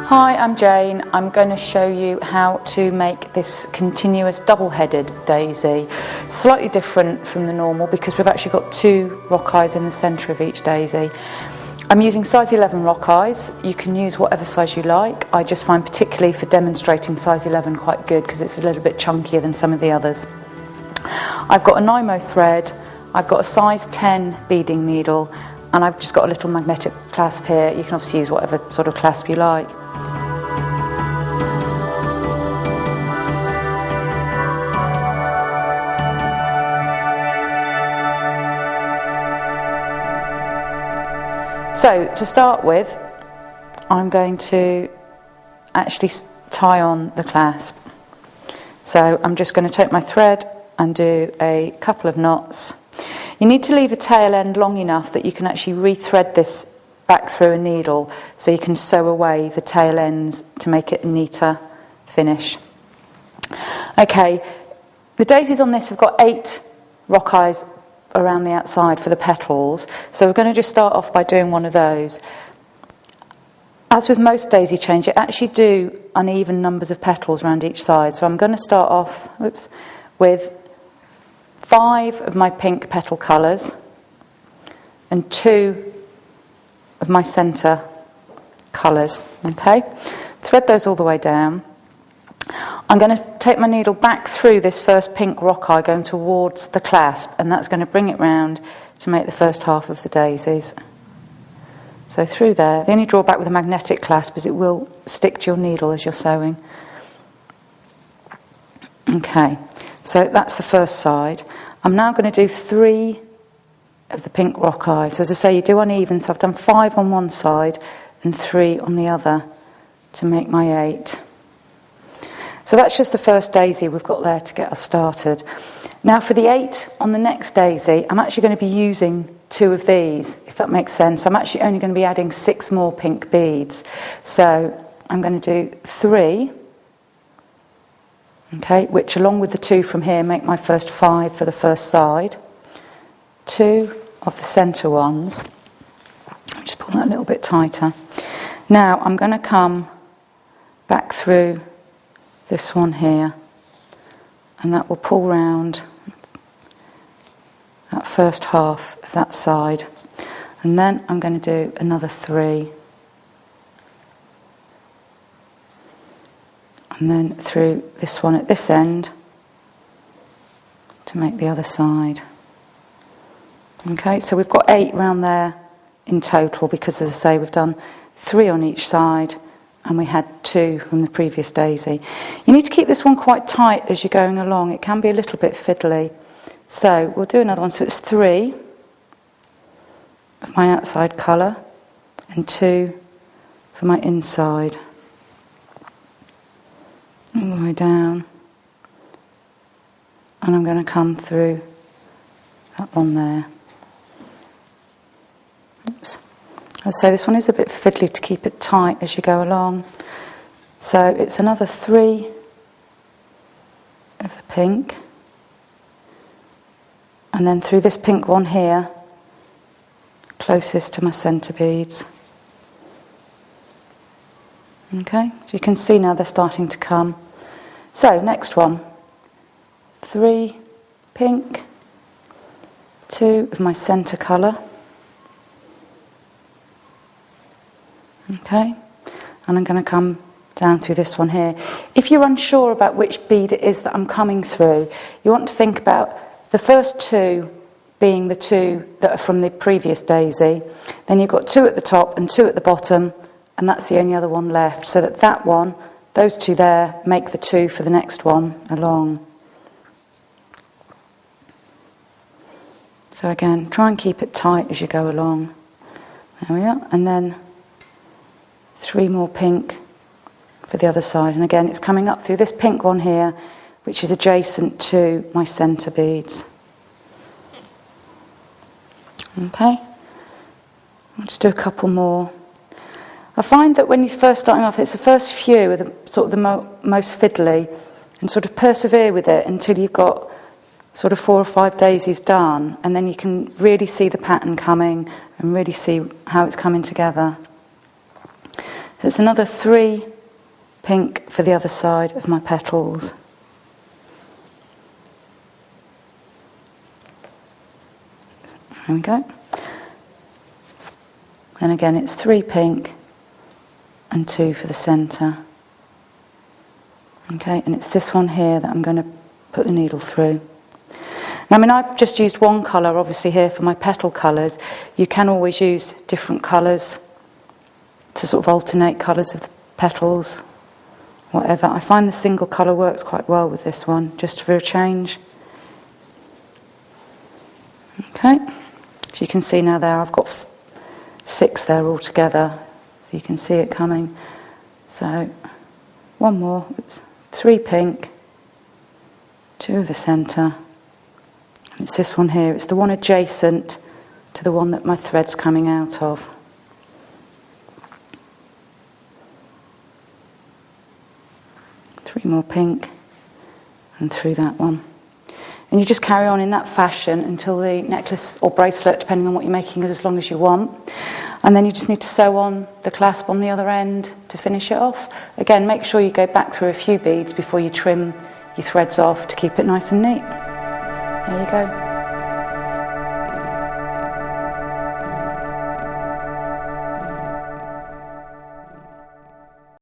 Hi, I'm Jane. I'm going to show you how to make this continuous double-headed daisy. Slightly different from the normal because we've actually got two rock eyes in the centre of each daisy. I'm using size 11 rock eyes. You can use whatever size you like. I just find particularly for demonstrating size 11 quite good because it's a little bit chunkier than some of the others. I've got a Nymo thread, I've got a size 10 beading needle, and I've just got a little magnetic clasp here. You can obviously use whatever sort of clasp you like. So to start with, I'm going to actually tie on the clasp. So I'm just going to take my thread and do a couple of knots. You need to leave a tail end long enough that you can actually rethread this back through a needle so you can sew away the tail ends to make it a neater finish. Okay, the daisies on this have got 8 rock eyes around the outside for the petals, so we're going to just start off by doing one of those. As with most daisy chains, you actually do uneven numbers of petals around each side, so I'm going to start off with 5 of my pink petal colours and 2 of my centre colours. Okay, thread those all the way down. I'm going to take my needle back through this first pink rock eye going towards the clasp, and that's going to bring it round to make the first half of the daisies. So through there. The only drawback with a magnetic clasp is it will stick to your needle as you're sewing. Okay, so that's the first side. I'm now going to do 3 of the pink rock eye. So as I say, you do uneven, so I've done 5 on one side and 3 on the other to make my 8. So that's just the first daisy we've got there to get us started. Now for the 8 on the next daisy, I'm actually going to be using 2 of these, if that makes sense. I'm actually only going to be adding 6 more pink beads. So I'm going to do 3, okay, which along with the 2 from here make my first 5 for the first side. 2 of the centre ones. I'll just pull that a little bit tighter. Now I'm going to come back through this one here, and that will pull round that first half of that side, and then I'm going to do another 3, and then through this one at this end to make the other side. Okay, so we've got 8 round there in total because, as I say, we've done 3 on each side and we had 2 from the previous daisy. You need to keep this one quite tight as you're going along. It can be a little bit fiddly. So we'll do another one. So it's 3 of my outside colour and 2 for my inside. All the way down. And I'm going to come through that one there. Oops. As I say, this one is a bit fiddly to keep it tight as you go along. So it's another 3 of the pink. And then through this pink one here, closest to my centre beads. Okay, so you can see now they're starting to come. So next one, 3 pink, 2 of my centre colour. Okay, and I'm going to come down through this one here. If you're unsure about which bead it is that I'm coming through, you want to think about the first 2 being the 2 that are from the previous daisy. Then you've got 2 at the top and 2 at the bottom, and that's the only other one left. So that one, those 2 there, make the 2 for the next one along. So again, try and keep it tight as you go along. There we are, and then 3 more pink for the other side, and again it's coming up through this pink one here, which is adjacent to my centre beads. Okay, I'll just do a couple more. I find that when you're first starting off, it's the first few are the sort of the most fiddly, and sort of persevere with it until you've got sort of 4 or 5 daisies done, and then you can really see the pattern coming and really see how it's coming together. So it's another 3 pink for the other side of my petals. There we go. And again it's 3 pink and 2 for the centre. Okay, and it's this one here that I'm going to put the needle through. Now, I mean, I've just used one colour obviously here for my petal colours. You can always use different colours to sort of alternate colours of the petals, whatever. I find the single colour works quite well with this one, just for a change. Okay, so you can see now there I've got 6 there all together, so you can see it coming. So one more, 3 pink, 2 of the centre, and it's this one here, it's the one adjacent to the one that my thread's coming out of. Three more pink and through that one. And you just carry on in that fashion until the necklace or bracelet, depending on what you're making, is as long as you want. And then you just need to sew on the clasp on the other end to finish it off. Again, make sure you go back through a few beads before you trim your threads off to keep it nice and neat. There you go.